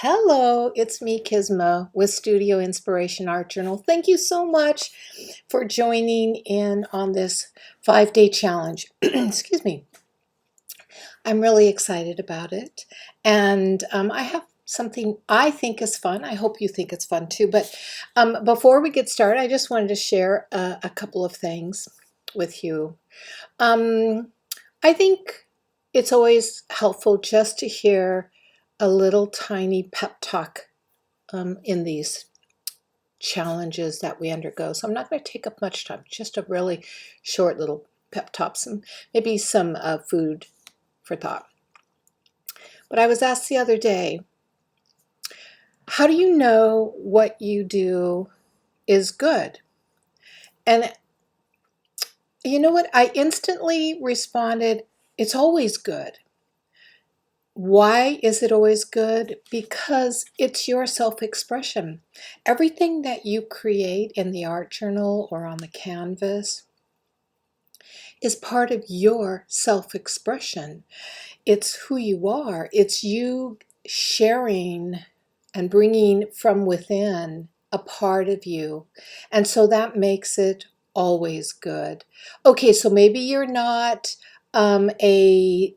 Hello, it's me, Kisma, with Studio Inspiration Art Journal. Thank you so much for joining in on this 5-day challenge. Excuse me. I'm really excited about it. And I have something I think is fun. I hope you think it's fun too. But before we get started, I just wanted to share a couple of things with you. Um, I think it's always helpful just to hear a little tiny pep talk in these challenges that we undergo. So I'm not going to take up much time, just a really short little pep talk, maybe some food for thought. But I was asked the other day, how do you know what you do is good? And you know what? I instantly responded, it's always good. Why is it always good? Because it's your self-expression. Everything that you create in the art journal or on the canvas is part of your self-expression. It's who you are. It's you sharing and bringing from within a part of you. And so that makes it always good. Okay, so maybe you're not a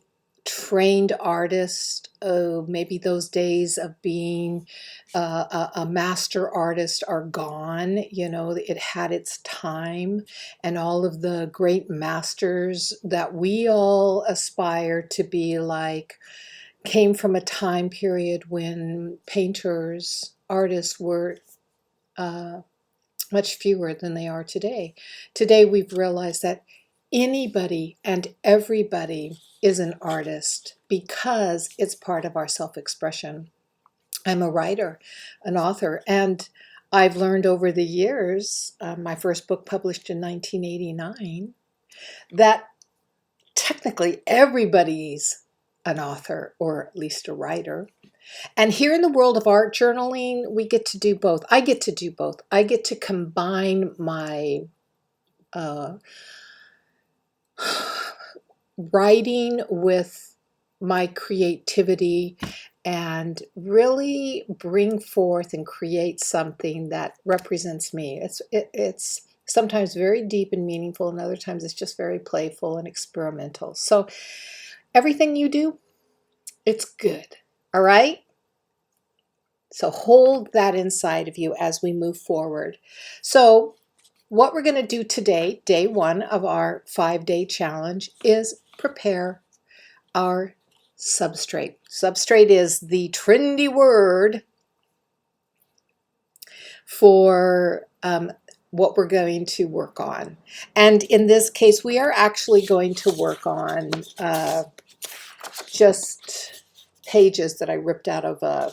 trained artist. Oh, maybe those days of being a master artist are gone. You know, it had its time, and all of the great masters that we all aspire to be like came from a time period when painters, artists were uh, much fewer than they are today. Today, we've realized that anybody and everybody is an artist because it's part of our self-expression. I'm a writer, an author, and I've learned over the years, my first book published in 1989, that technically everybody's an author or at least a writer. And here in the world of art journaling, we get to do both. I get to do both. I get to combine my uh, writing with my creativity and really bring forth and create something that represents me. It's sometimes very deep and meaningful, and other times it's just very playful and experimental. So everything you do, it's good. All right? So hold that inside of you as we move forward. So what we're going to do today, day one of our 5-day challenge, is prepare our substrate. Substrate is the trendy word for what we're going to work on. And in this case, we are actually going to work on just pages that I ripped out of a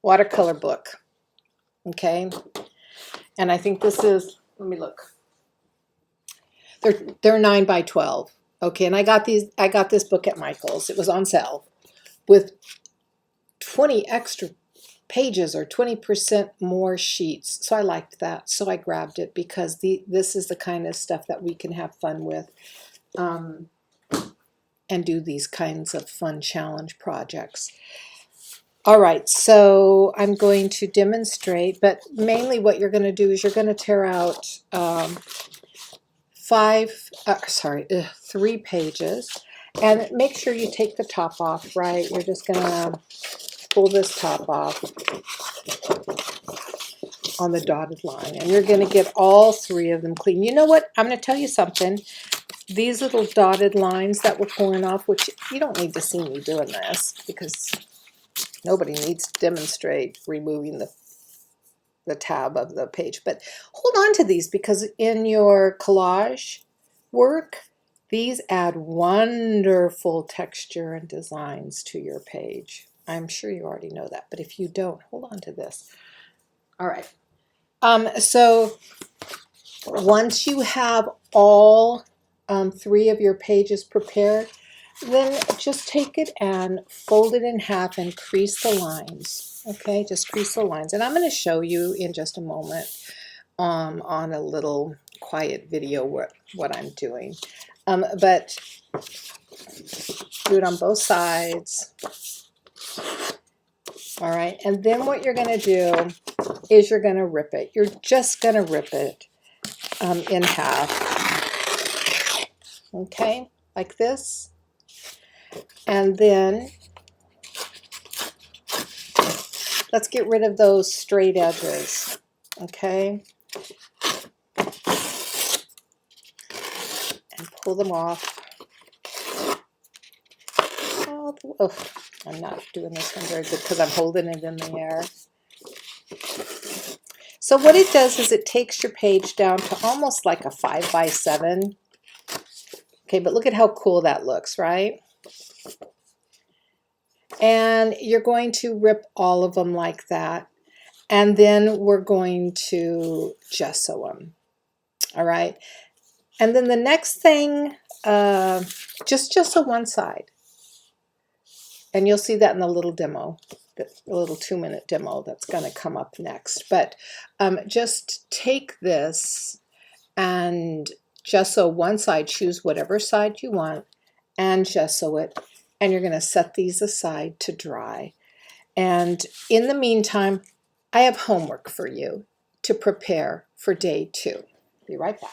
watercolor book. Okay. And I think this is, let me look. They're 9 by 12. Okay, and I got this book at Michael's. It was on sale with 20 extra pages or 20% more sheets. So I liked that. So I grabbed it because this is the kind of stuff that we can have fun with and do these kinds of fun challenge projects. All right, so I'm going to demonstrate, but mainly what you're going to do is you're going to tear out 3 pages, and make sure you take the top off, right? You're just going to pull this top off on the dotted line, and you're going to get all 3 of them clean. You know what? I'm going to tell you something. These little dotted lines that we're pulling off, which you don't need to see me doing this because nobody needs to demonstrate removing the tab of the page, but hold on to these because in your collage work, these add wonderful texture and designs to your page. I'm sure you already know that, but if you don't, hold on to this. All right. So once you have all 3 of your pages prepared, then just take it and fold it in half and crease the lines. Okay, just crease the lines. And I'm going to show you in just a moment on a little quiet video what I'm doing. But do it on both sides. All right, and then what you're going to do is you're going to rip it. You're just going to rip it in half. Okay, like this. And then let's get rid of those straight edges. Okay. And pull them off. Oh, I'm not doing this one very good because I'm holding it in the air. So what it does is it takes your page down to almost like a 5x7. Okay, but look at how cool that looks, right? And you're going to rip all of them like that. And then we're going to gesso them. All right. And then the next thing, just gesso one side. And you'll see that in the little demo, the little 2-minute demo that's going to come up next. But just take this and gesso one side, choose whatever side you want, and gesso it. And you're going to set these aside to dry. And in the meantime, I have homework for you to prepare for day 2. Be right back.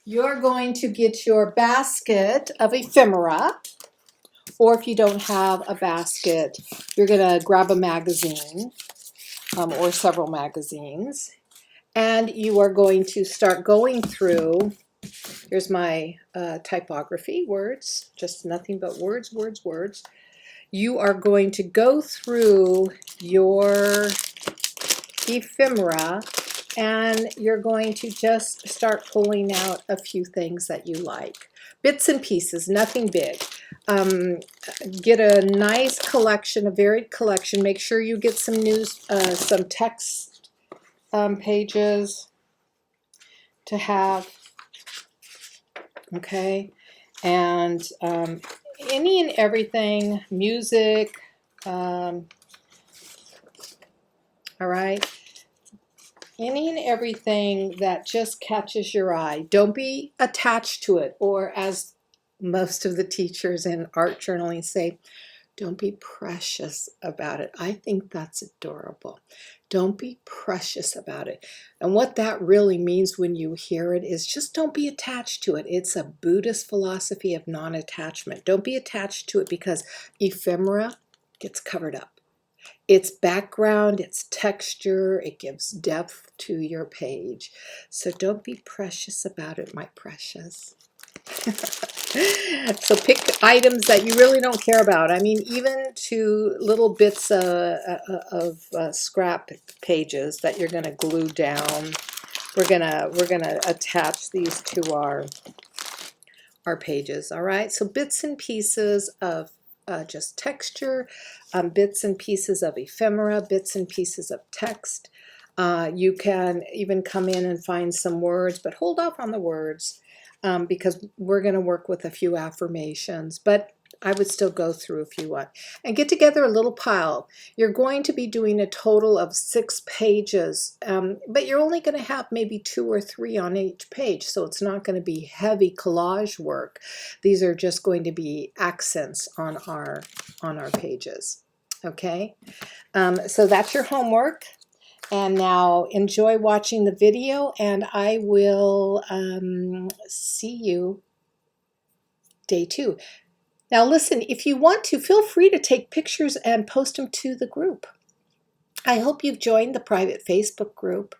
You're going to get your basket of ephemera, or if you don't have a basket, you're going to grab a magazine or several magazines, and you are going to start going through. Here's my typography, words, just nothing but words, words, words. You are going to go through your ephemera and you're going to just start pulling out a few things that you like. Bits and pieces, nothing big. Get a nice collection, a varied collection. Make sure you get some news, some text pages to have. Okay, and any and everything, music. All right. Any and everything that just catches your eye. Don't be attached to it, or as most of the teachers in art journaling say, don't be precious about it. I think that's adorable. Don't be precious about it. And what that really means when you hear it is just don't be attached to it. It's a Buddhist philosophy of non-attachment. Don't be attached to it because ephemera gets covered up. Its background, its texture, it gives depth to your page. So don't be precious about it, my precious. So pick items that you really don't care about. I mean, even to little bits of scrap pages that you're going to glue down. We're gonna attach these to our pages. All right. So bits and pieces of just texture, bits and pieces of ephemera, bits and pieces of text. You can even come in and find some words, but hold off on the words because we're going to work with a few affirmations, but I would still go through if you want. And get together a little pile. You're going to be doing a total of 6 pages, but you're only going to have maybe 2 or 3 on each page, so it's not going to be heavy collage work. These are just going to be accents on our pages. Okay, so that's your homework. And now enjoy watching the video, and I will see you day 2. Now listen, if you want to, feel free to take pictures and post them to the group. I hope you've joined the private Facebook group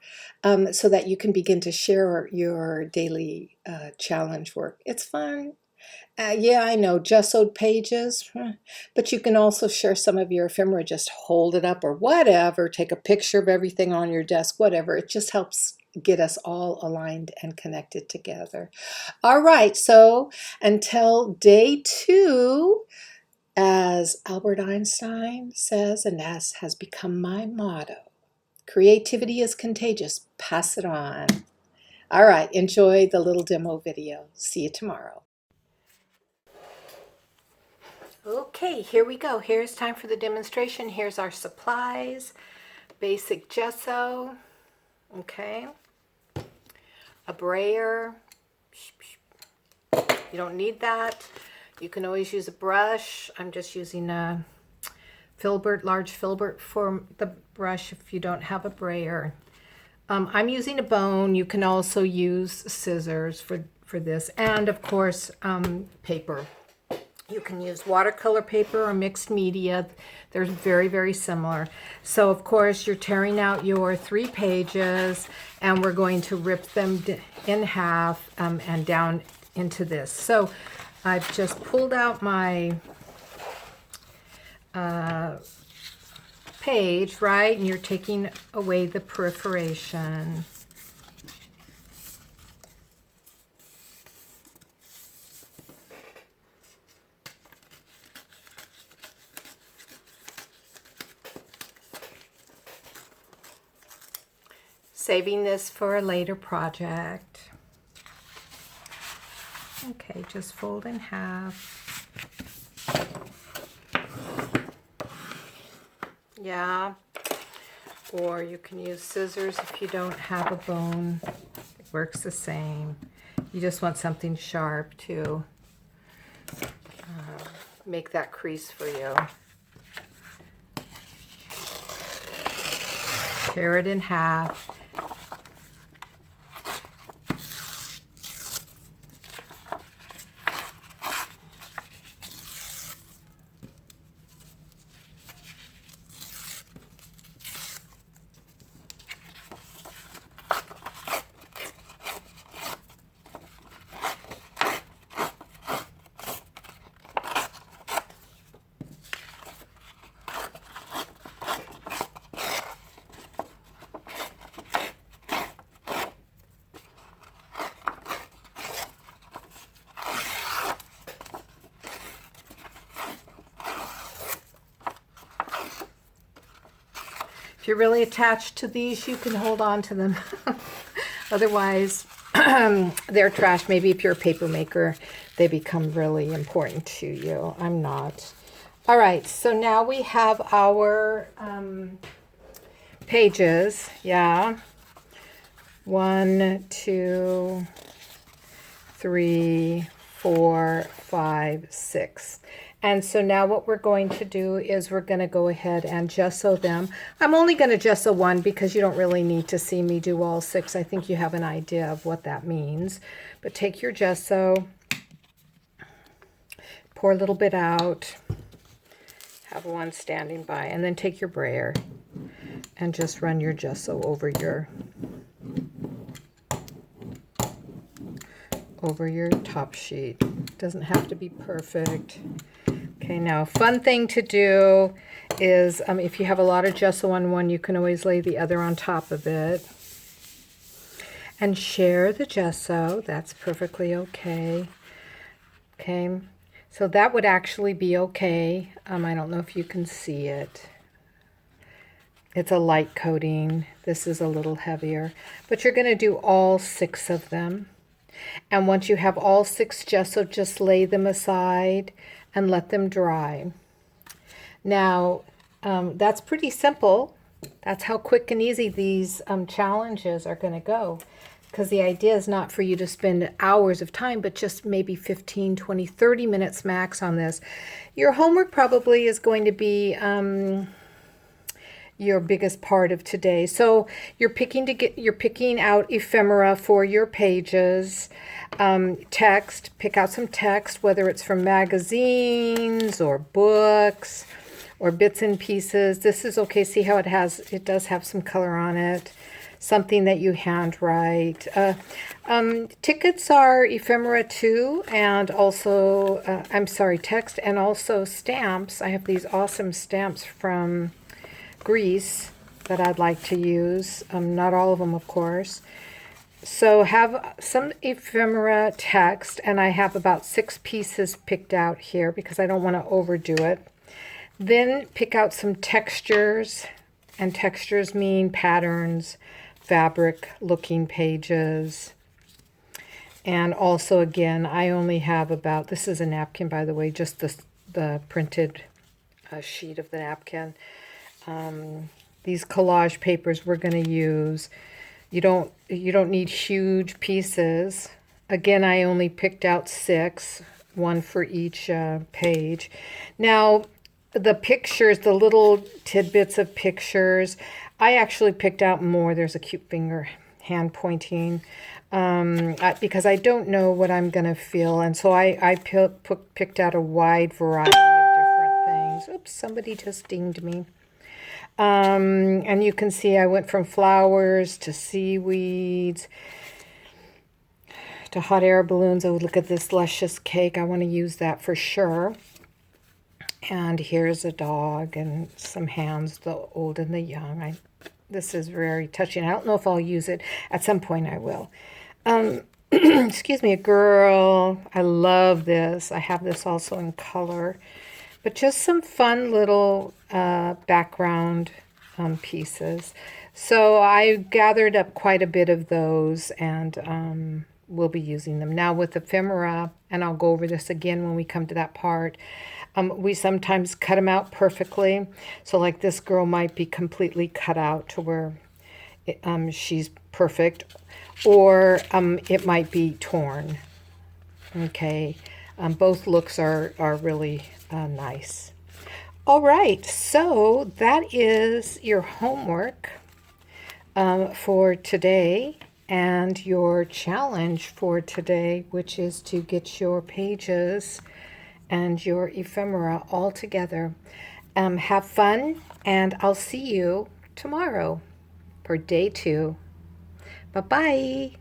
so that you can begin to share your daily challenge work. It's fun. Yeah, I know, gessoed pages, but you can also share some of your ephemera, just hold it up or whatever, take a picture of everything on your desk, whatever. It just helps get us all aligned and connected together. All right, so until day 2, as Albert Einstein says, and as has become my motto, creativity is contagious. Pass it on. All right, enjoy the little demo video. See you tomorrow. Okay, here we go. Here's time for the demonstration. Here's our supplies. Basic gesso. Okay. A brayer. You don't need that. You can always use a brush. I'm just using a filbert, large filbert for the brush if you don't have a brayer. I'm using a bone. You can also use scissors for this. And of course, paper. You can use watercolor paper or mixed media. They're very, very similar. So of course, you're tearing out your 3 pages and we're going to rip them in half and down into this. So I've just pulled out my page, right? And you're taking away the perforation. Saving this for a later project. Okay, just fold in half. Yeah, or you can use scissors if you don't have a bone. It works the same. You just want something sharp to make that crease for you. Tear it in half. If you're really attached to these, you can hold on to them. Otherwise, they're trash. Maybe if you're a paper maker, they become really important to you. I'm not. All right, so now we have our pages. Yeah. 1, 2, 3, 4, 5, 6. And so now what we're going to do is we're going to go ahead and gesso them. I'm only going to gesso one because you don't really need to see me do all 6. I think you have an idea of what that means. But take your gesso, pour a little bit out, have one standing by, and then take your brayer and just run your gesso over your top sheet. Doesn't have to be perfect. Okay, now a fun thing to do is if you have a lot of gesso on one, you can always lay the other on top of it and share the gesso. That's perfectly okay. Okay, so that would actually be okay. I don't know if you can see it. It's a light coating. This is a little heavier, but you're going to do all 6 of them. And once you have all 6 gesso, just lay them aside and let them dry. Now, that's pretty simple. That's how quick and easy these challenges are going to go. Because the idea is not for you to spend hours of time, but just maybe 15, 20, 30 minutes max on this. Your homework probably is going to be your biggest part of today. So you're picking out ephemera for your pages. Text, pick out some text, whether it's from magazines or books or bits and pieces. This is okay. See how it does have some color on it. Something that you handwrite. Tickets are ephemera too, and also, text and also stamps. I have these awesome stamps from Greece that I'd like to use. Not all of them, of course. So have some ephemera text, and I have about 6 pieces picked out here because I don't want to overdo it. Then pick out some textures, and textures mean patterns, fabric looking pages. And also, again, I only have about, this is a napkin, by the way, just the printed sheet of the napkin. These collage papers we're going to use. You don't need huge pieces. Again, I only picked out 6 one for each page. Now, the pictures, the little tidbits of pictures, I actually picked out more. There's a cute finger hand pointing because I don't know what I'm going to fill. And so I picked out a wide variety of different things. Oops, somebody just dinged me. And you can see I went from flowers to seaweeds to hot air balloons. Oh, look at this luscious cake. I want to use that for sure. And here's a dog and some hands, the old and the young. This is very touching. I don't know if I'll use it. At some point I will. Excuse me, a girl. I love this. I have this also in color. But just some fun little background pieces. So I gathered up quite a bit of those, and we'll be using them. Now with ephemera, and I'll go over this again when we come to that part, we sometimes cut them out perfectly. So like this girl might be completely cut out to where she's perfect, or it might be torn. Okay, both looks are really nice. All right, so that is your homework for today and your challenge for today, which is to get your pages and your ephemera all together. Have fun, and I'll see you tomorrow for day 2. Bye-bye.